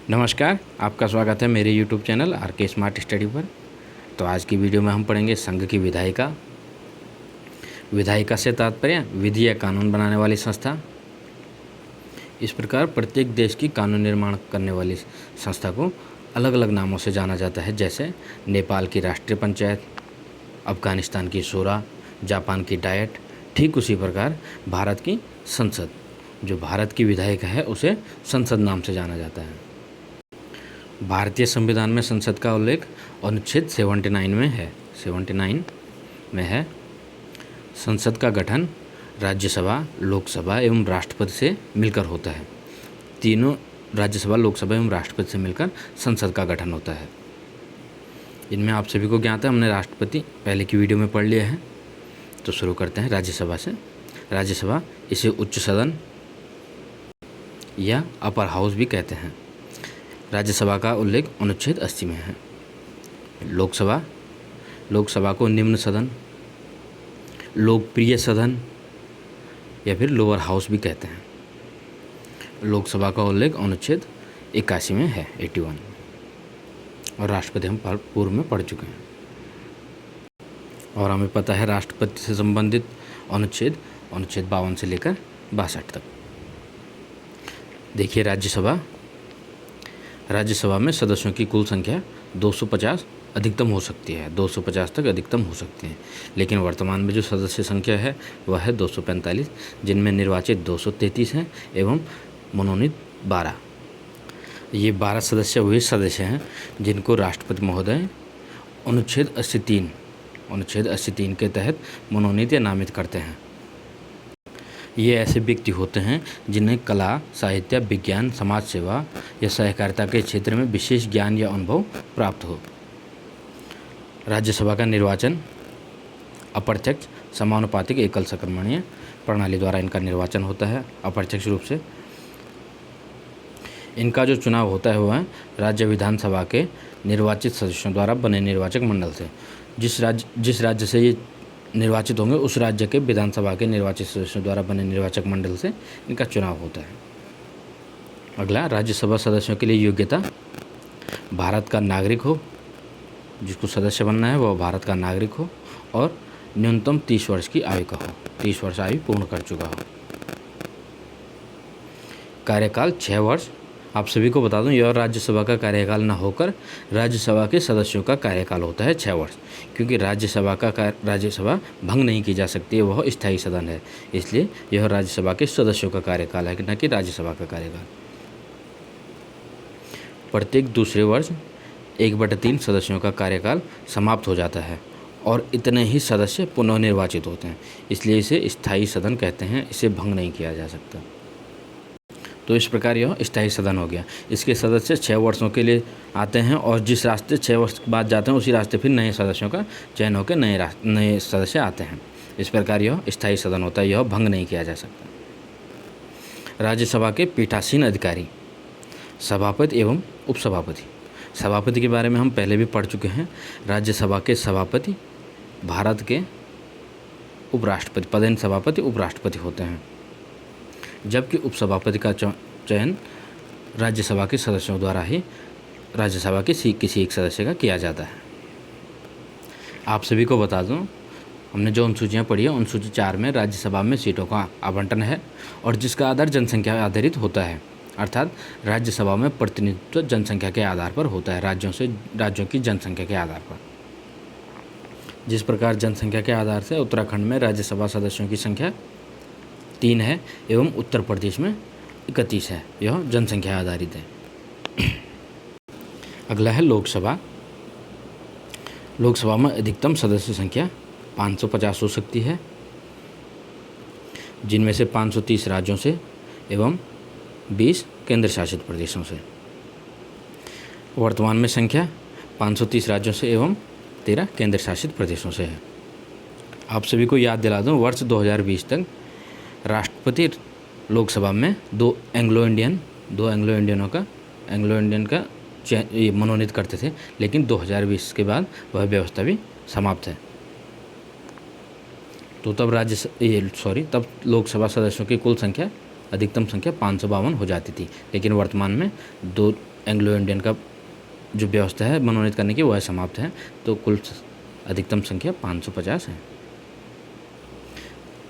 नमस्कार, आपका स्वागत है मेरे यूट्यूब चैनल आर के स्मार्ट स्टडी पर। तो आज की वीडियो में हम पढ़ेंगे संघ की विधायिका। विधायिका से तात्पर्य विधि या कानून बनाने वाली संस्था। इस प्रकार प्रत्येक देश की कानून निर्माण करने वाली संस्था को अलग अलग नामों से जाना जाता है, जैसे नेपाल की राष्ट्रीय पंचायत, अफगानिस्तान की शूरा, जापान की डायट। ठीक उसी प्रकार भारत की संसद, जो भारत की विधायिका है, उसे संसद नाम से जाना जाता है। भारतीय संविधान में संसद का उल्लेख अनुच्छेद 79 में है। 79 में है, संसद का गठन राज्यसभा, लोकसभा एवं राष्ट्रपति से मिलकर होता है। तीनों राज्यसभा, लोकसभा एवं राष्ट्रपति से मिलकर संसद का गठन होता है। इनमें आप सभी को ज्ञात है, हमने राष्ट्रपति पहले की वीडियो में पढ़ लिया है। तो शुरू करते हैं राज्यसभा से। राज्यसभा, इसे उच्च सदन या अपर हाउस भी कहते हैं। राज्यसभा का उल्लेख अनुच्छेद 80 में है। लोकसभा, लोकसभा को निम्न सदन, लोकप्रिय सदन या फिर लोअर हाउस भी कहते हैं। लोकसभा का उल्लेख अनुच्छेद 81 में है, 81। और राष्ट्रपति हम पूर्व में पढ़ चुके हैं। और हमें पता है राष्ट्रपति से संबंधित अनुच्छेद 52 से लेकर 62 तक। देखिए, राज्यसभा में सदस्यों की कुल संख्या 250 अधिकतम हो सकती है, 250 तक अधिकतम हो सकती है। लेकिन वर्तमान में जो सदस्य संख्या है वह है 245, जिनमें निर्वाचित 233 हैं एवं मनोनीत 12। ये 12 सदस्य वही सदस्य हैं जिनको राष्ट्रपति महोदय अनुच्छेद 83 के तहत मनोनीत या नामित करते हैं। ये ऐसे व्यक्ति होते हैं जिन्हें कला, साहित्य, विज्ञान, समाज सेवा या सहकारिता के क्षेत्र में विशेष ज्ञान या अनुभव प्राप्त हो। राज्यसभा का निर्वाचन अप्रत्यक्ष, समानुपातिक, एकल संक्रमणीय प्रणाली द्वारा इनका निर्वाचन होता है। अप्रत्यक्ष रूप से इनका जो चुनाव होता है वह राज्य विधानसभा के निर्वाचित सदस्यों द्वारा बने निर्वाचक मंडल से। जिस राज्य से ये निर्वाचित होंगे उस राज्य के विधानसभा के निर्वाचित सदस्यों द्वारा बने निर्वाचक मंडल से इनका चुनाव होता है। अगला, राज्यसभा सदस्यों के लिए योग्यता भारत का नागरिक हो, जिसको सदस्य बनना है वह भारत का नागरिक हो और न्यूनतम 30 वर्ष की आयु का हो, 30 वर्ष आयु पूर्ण कर चुका हो। कार्यकाल 6 वर्ष। आप सभी को बता दूं, यह राज्यसभा का कार्यकाल न होकर राज्यसभा के सदस्यों का कार्यकाल होता है 6 वर्ष, क्योंकि राज्यसभा भंग नहीं की जा सकती है, वह स्थायी सदन है। इसलिए यह राज्यसभा के सदस्यों का कार्यकाल है, न कि राज्यसभा का कार्यकाल। प्रत्येक दूसरे वर्ष 1/3 सदस्यों का कार्यकाल समाप्त हो जाता है और इतने ही सदस्य पुनः निर्वाचित होते हैं, इसलिए इसे स्थायी सदन कहते हैं। इसे भंग नहीं किया जा सकता। तो इस प्रकार यह स्थायी सदन हो गया। इसके सदस्य 6 वर्षों के लिए आते हैं और जिस रास्ते 6 वर्ष बाद जाते हैं उसी रास्ते फिर नए सदस्यों का चयन होकर नए सदस्य आते हैं। इस प्रकार यह स्थायी सदन होता है, यह भंग नहीं किया जा सकता। राज्यसभा के पीठासीन अधिकारी सभापति एवं उपसभापति। सभापति के बारे में हम पहले भी पढ़ चुके हैं। राज्यसभा के सभापति भारत के उपराष्ट्रपति, पदेन सभापति उपराष्ट्रपति होते हैं, जबकि उपसभापति का चयन राज्यसभा के सदस्यों द्वारा ही राज्यसभा के किसी एक सदस्य का किया जाता है। आप सभी को बता दूं, हमने जो अनुसूचियाँ पढ़ी है, अनुसूची 4 में राज्यसभा में सीटों का आवंटन है और जिसका आधार जनसंख्या आधारित होता है, अर्थात राज्यसभा में प्रतिनिधित्व जनसंख्या के आधार पर होता है, राज्यों की जनसंख्या के आधार पर। जिस प्रकार जनसंख्या के आधार से उत्तराखंड में राज्यसभा सदस्यों की संख्या 3 है एवं उत्तर प्रदेश में 31 है, यह जनसंख्या आधारित है। अगला है लोकसभा। लोकसभा में अधिकतम सदस्य संख्या 550 हो सकती है, जिनमें से 530 राज्यों से एवं 20 केंद्र शासित प्रदेशों से। वर्तमान में संख्या 530 राज्यों से एवं 13 केंद्र शासित प्रदेशों से है। आप सभी को याद दिला दूं, वर्ष 2020 तक राष्ट्रपति लोकसभा में 2 एंग्लो इंडियन का मनोनीत करते थे, लेकिन 2020 के बाद वह व्यवस्था भी समाप्त है। तो तब लोकसभा सदस्यों की कुल संख्या, अधिकतम संख्या 552 हो जाती थी, लेकिन वर्तमान में 2 एंग्लो इंडियन का जो व्यवस्था है मनोनीत करने की वह समाप्त है। तो कुल अधिकतम संख्या 550 है।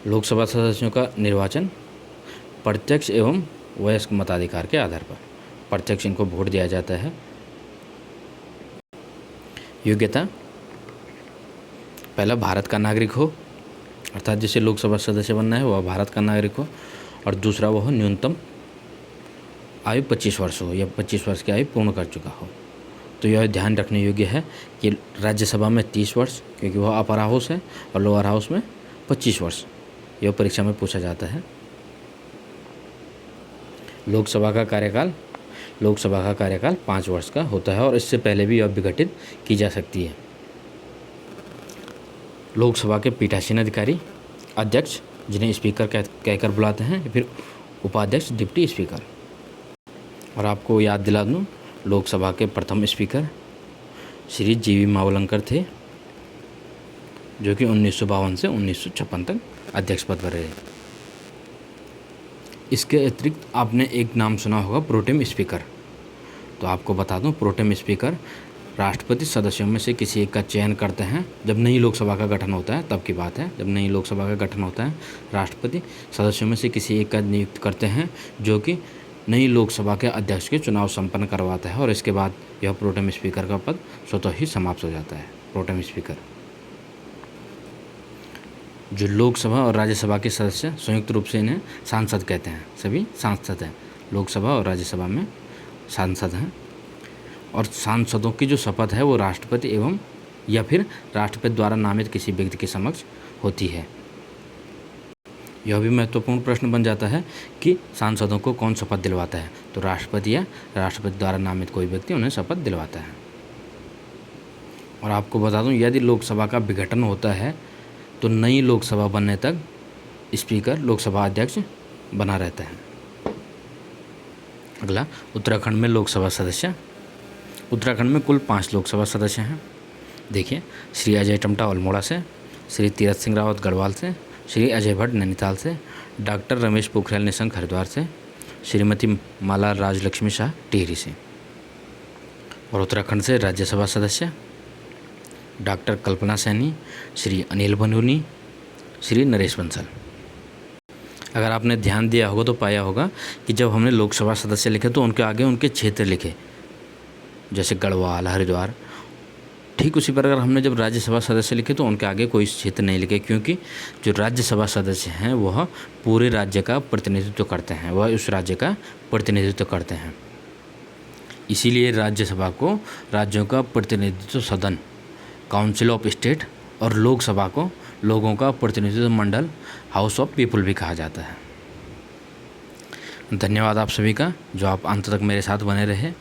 लोकसभा सदस्यों का निर्वाचन प्रत्यक्ष एवं वयस्क मताधिकार के आधार पर, प्रत्यक्ष इनको वोट दिया जाता है। योग्यता, पहला भारत का नागरिक हो, अर्थात जिसे लोकसभा सदस्य बनना है वह भारत का नागरिक हो, और दूसरा वह न्यूनतम आयु 25 वर्ष हो या 25 वर्ष की आयु पूर्ण कर चुका हो। तो यह ध्यान रखने योग्य है कि राज्यसभा में 30 वर्ष, क्योंकि वह अपर हाउस है, और लोअर हाउस में 25 वर्ष, यह परीक्षा में पूछा जाता है। लोकसभा का कार्यकाल 5 वर्ष का होता है, और इससे पहले भी यह विघटित की जा सकती है। लोकसभा के पीठासीन अधिकारी, अध्यक्ष जिन्हें स्पीकर कहकर बुलाते हैं, या फिर उपाध्यक्ष डिप्टी स्पीकर। और आपको याद दिला दूँ, लोकसभा के प्रथम स्पीकर श्री जीवी मावलंकर थे, जो कि 1952 से 1956 तक अध्यक्ष पद पर रहे। इसके अतिरिक्त आपने एक नाम सुना होगा, प्रोटेम स्पीकर। तो आपको बता दूं, प्रोटेम स्पीकर राष्ट्रपति सदस्यों में से किसी एक का चयन करते हैं। जब नई लोकसभा का गठन होता है तब की बात है, जब नई लोकसभा का गठन होता है, राष्ट्रपति सदस्यों में से किसी एक का नियुक्त करते हैं, जो कि नई लोकसभा के अध्यक्ष के चुनाव संपन्न करवाता है, और इसके बाद यह प्रोटेम स्पीकर का पद स्वतः ही समाप्त हो जाता है। Pro tem speaker. जो लोकसभा और राज्यसभा के सदस्य संयुक्त रूप से इन्हें सांसद कहते हैं, सभी सांसद हैं। लोकसभा और राज्यसभा में सांसद हैं, और सांसदों की जो शपथ है वो राष्ट्रपति एवं या फिर राष्ट्रपति द्वारा नामित किसी व्यक्ति के समक्ष होती है। यह भी महत्वपूर्ण प्रश्न बन जाता है कि सांसदों को कौन शपथ दिलवाता है, तो राष्ट्रपति या राष्ट्रपति द्वारा नामित कोई व्यक्ति उन्हें शपथ दिलवाता है। और आपको बता दूं, यदि लोकसभा का विघटन होता है तो नई लोकसभा बनने तक स्पीकर लोकसभा अध्यक्ष बना रहता है। अगला, उत्तराखंड में लोकसभा सदस्य। उत्तराखंड में कुल 5 लोकसभा सदस्य हैं। देखिए, श्री अजय टमटा अल्मोड़ा से, श्री तीरथ सिंह रावत गढ़वाल से, श्री अजय भट्ट नैनीताल से, डॉक्टर रमेश पोखरियाल निशंक हरिद्वार से, श्रीमती माला राजलक्ष्मी शाह टिहरी से। और उत्तराखंड से राज्यसभा सदस्य डॉक्टर कल्पना सैनी, श्री अनिल बंधूनी, श्री नरेश बंसल। अगर आपने ध्यान दिया होगा तो पाया होगा कि जब हमने लोकसभा सदस्य लिखे तो उनके आगे उनके क्षेत्र लिखे, जैसे गढ़वाल, हरिद्वार। ठीक उसी प्रकार हमने जब राज्यसभा सदस्य लिखे तो उनके आगे कोई क्षेत्र नहीं लिखे, क्योंकि जो राज्यसभा सदस्य हैं वह पूरे राज्य का प्रतिनिधित्व करते हैं, वह उस राज्य का प्रतिनिधित्व करते हैं। इसीलिए राज्यसभा को राज्यों का प्रतिनिधित्व सदन, काउंसिल ऑफ स्टेट, और लोकसभा को लोगों का प्रतिनिधित्व मंडल, हाउस ऑफ पीपल भी कहा जाता है। धन्यवाद आप सभी का, जो आप अंत तक मेरे साथ बने रहे।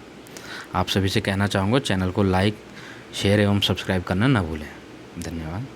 आप सभी से कहना चाहूँगा, चैनल को लाइक, शेयर एवं सब्सक्राइब करना ना भूलें। धन्यवाद।